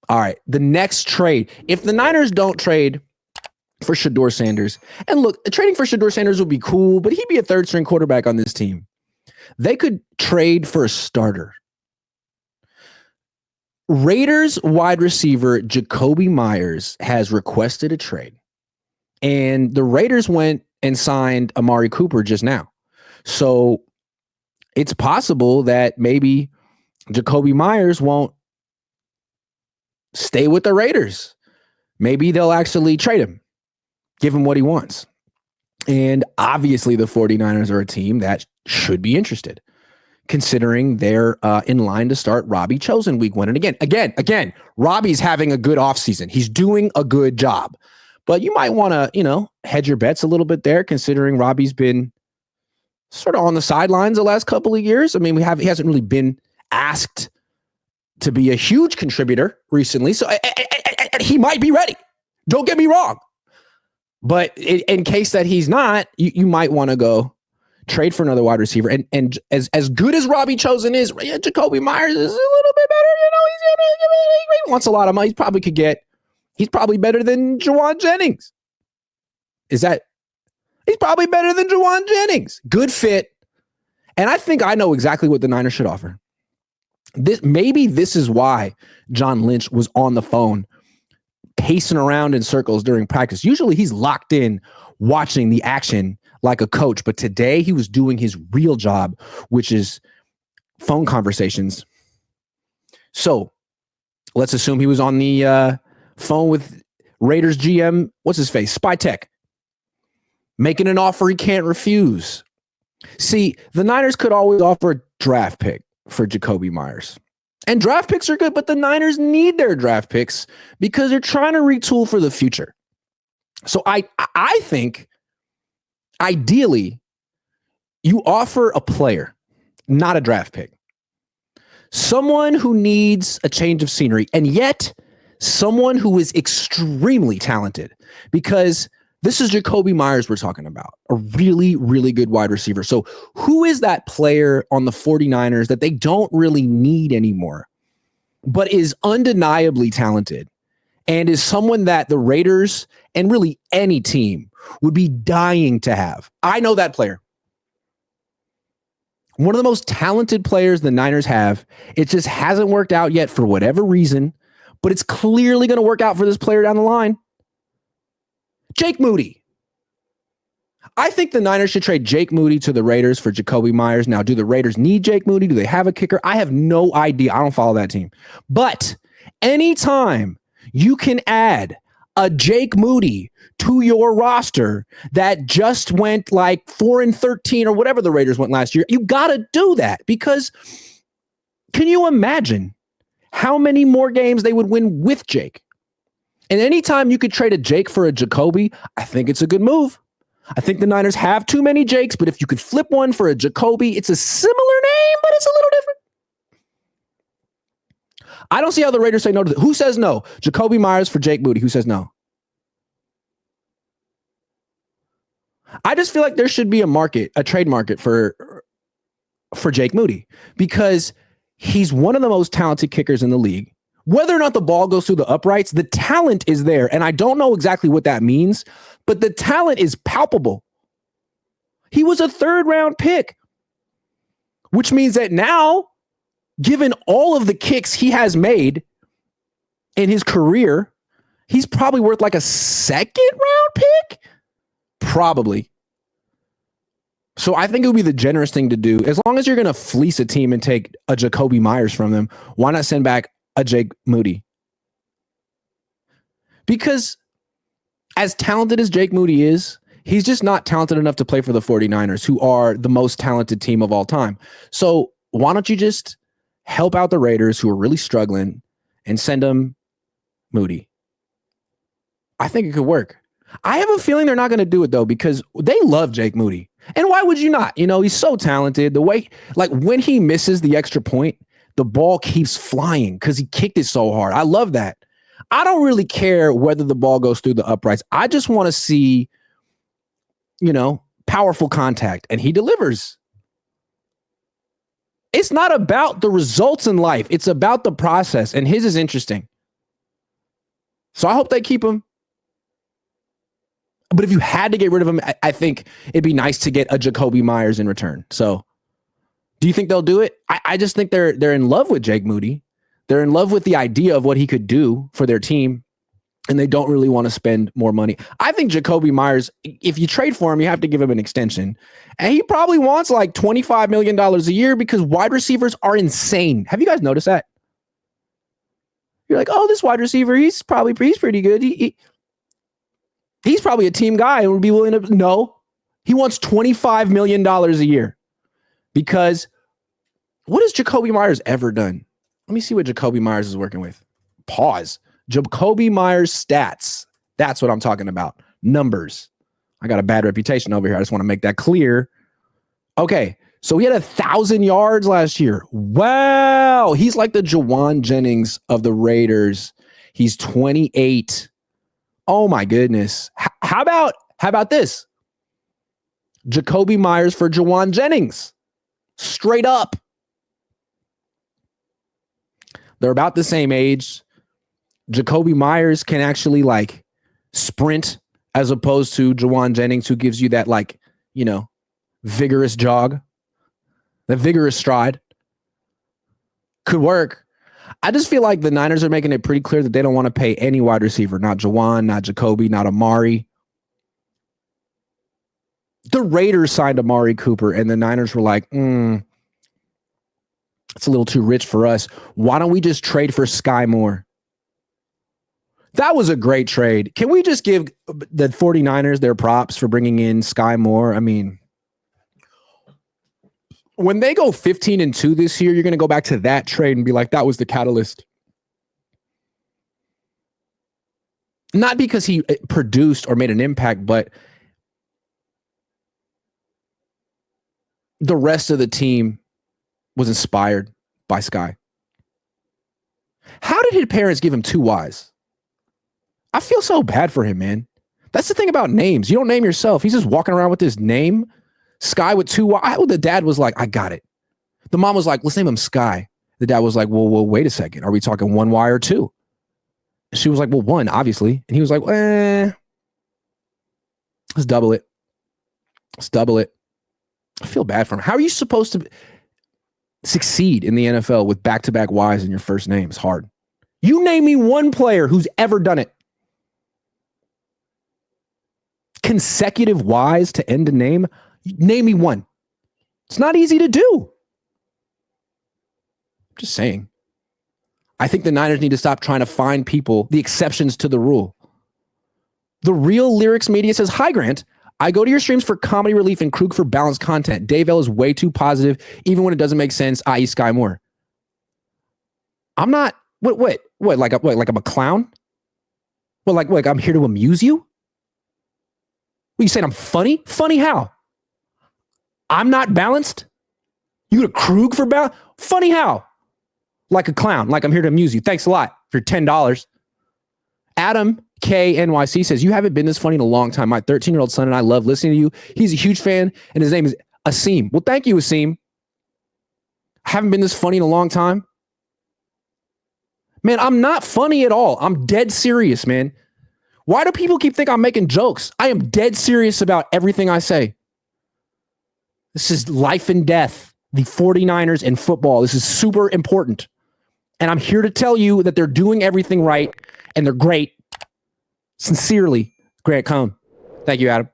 All right. The next trade. If the Niners don't trade for Shedeur Sanders, and look, trading for Shedeur Sanders would be cool, but he'd be a third string quarterback on this team. They could trade for a starter. Raiders wide receiver Jakobi Meyers has requested a trade. And the Raiders went and signed Amari Cooper just now. So it's possible that maybe Jakobi Meyers won't stay with the Raiders. Maybe they'll actually trade him, give him what he wants. And obviously the 49ers are a team that should be interested, considering they're in line to start Robbie Chosen week 1. And again, Robbie's having a good offseason. He's doing a good job. But you might want to, hedge your bets a little bit there, considering Robbie's been sort of on the sidelines the last couple of years. I mean, he hasn't really been asked to be a huge contributor recently. So he might be ready. Don't get me wrong. But in case that he's not, you might want to go trade for another wide receiver. And as good as Robbie Chosen is, Jakobi Meyers is a little bit better. He wants a lot of money. He's probably better than Juwan Jennings. He's probably better than Juwan Jennings. Good fit. And I think I know exactly what the Niners should offer. Maybe this is why John Lynch was on the phone pacing around in circles during practice. Usually he's locked in watching the action like a coach, but today he was doing his real job, which is phone conversations. So let's assume he was on the phone with Raiders GM, what's his face? Spytek, making an offer he can't refuse. See, the Niners could always offer a draft pick for Jakobi Meyers. And draft picks are good, but the Niners need their draft picks because they're trying to retool for the future. So I think, ideally, you offer a player, not a draft pick. Someone who needs a change of scenery, and yet someone who is extremely talented, because this is Jakobi Meyers we're talking about, a really, really good wide receiver. So who is that player on the 49ers that they don't really need anymore, but is undeniably talented and is someone that the Raiders and really any team would be dying to have? I know that player. One of the most talented players the Niners have. It just hasn't worked out yet for whatever reason, but it's clearly going to work out for this player down the line. Jake Moody. I think the Niners should trade Jake Moody to the Raiders for Jakobi Meyers. Now, do the Raiders need Jake Moody? Do they have a kicker? I have no idea. I don't follow that team. But anytime you can add a Jake Moody to your roster that just went like 4-13 or whatever the Raiders went last year, you got to do that, because can you imagine how many more games they would win with Jake? And anytime you could trade a Jake for a Jakobi, I think it's a good move. I think the Niners have too many Jakes, but if you could flip one for a Jakobi, it's a similar name, but it's a little different. I don't see how the Raiders say no to that. Who says no? Jakobi Meyers for Jake Moody. Who says no? I just feel like there should be a trade market for Jake Moody, because he's one of the most talented kickers in the league. Whether or not the ball goes through the uprights, the talent is there. And I don't know exactly what that means, but the talent is palpable. He was a 3rd-round pick, which means that now, given all of the kicks he has made in his career, he's probably worth like a 2nd-round pick. Probably. So I think it would be the generous thing to do. As long as you're going to fleece a team and take a Jakobi Meyers from them, why not send back a Jake Moody? Because as talented as Jake Moody is, he's just not talented enough to play for the 49ers, who are the most talented team of all time. So why don't you just help out the Raiders, who are really struggling, and send them Moody? I think it could work. I have a feeling they're not going to do it, though, because they love Jake Moody. And why would you not? He's so talented. The way, like, when he misses the extra point, the ball keeps flying because he kicked it so hard. I love that. I don't really care whether the ball goes through the uprights. I just want to see, powerful contact, and he delivers. It's not about the results in life. It's about the process, and his is interesting. So I hope they keep him. But if you had to get rid of him, I think it'd be nice to get a Jakobi Meyers in return. So do you think they'll do it? I just think they're in love with Jake Moody. They're in love with the idea of what he could do for their team, and they don't really want to spend more money. I think Jakobi Meyers, if you trade for him, you have to give him an extension. And he probably wants like $25 million a year because wide receivers are insane. Have you guys noticed that? You're like, oh, this wide receiver, he's pretty good. He's probably a team guy and would be willing to. No, he wants $25 million a year because what has Jakobi Meyers ever done? Let me see what Jakobi Meyers is working with. Pause. Jakobi Meyers stats. That's what I'm talking about. Numbers. I got a bad reputation over here. I just want to make that clear. Okay. So he had 1,000 yards last year. Wow. He's like the Juwan Jennings of the Raiders. He's 28. Oh my goodness. How about this? Jakobi Meyers for Juwan Jennings. Straight up. They're about the same age. Jakobi Meyers can actually like sprint as opposed to Juwan Jennings, who gives you that like, vigorous jog, that vigorous stride. Could work. I just feel like the Niners are making it pretty clear that they don't want to pay any wide receiver, not Juwan, not Jakobi, not Amari. The Raiders signed Amari Cooper, and the Niners were like, it's a little too rich for us. Why don't we just trade for Sky Moore? That was a great trade. Can we just give the 49ers their props for bringing in Sky Moore? I mean, when they go 15-2 this year, you're going to go back to that trade and be like, that was the catalyst. Not because he produced or made an impact, but the rest of the team was inspired by Sky. How did his parents give him 2 Ys? I feel so bad for him, man. That's the thing about names. You don't name yourself. He's just walking around with his name, Sky with 2 Ys. The dad was like, I got it. The mom was like, let's name him Sky. The dad was like, well, wait a second. Are we talking 1 Y or 2? And she was like, well, 1, obviously. And he was like, let's double it. Let's double it. I feel bad for him. How are you supposed to succeed in the NFL with back-to-back Ys in your first name? It's hard. You name me one player who's ever done it. Consecutive Ys to end a name. Name me one. It's not easy to do. Just saying. I think the Niners need to stop trying to find people, the exceptions to the rule. The Real Lyrics Media says, hi, Grant. I go to your streams for comedy relief and Krug for balanced content. Dave L is way too positive, even when it doesn't make sense, i.e. Sky Moore. I'm not, what, like I'm a clown? Well, like I'm here to amuse you? What, you saying I'm funny? Funny how? I'm not balanced? You go to Krug for balance? Funny how? Like a clown, like I'm here to amuse you. Thanks a lot for $10. Adam K NYC says, you haven't been this funny in a long time. My 13-year-old son and I love listening to you. He's a huge fan, and his name is Asim. Well, thank you, Asim. Haven't been this funny in a long time. Man, I'm not funny at all. I'm dead serious, man. Why do people keep thinking I'm making jokes? I am dead serious about everything I say. This is life and death. The 49ers and football. This is super important. And I'm here to tell you that they're doing everything right and they're great. Sincerely, Grant Cohn. Thank you, Adam.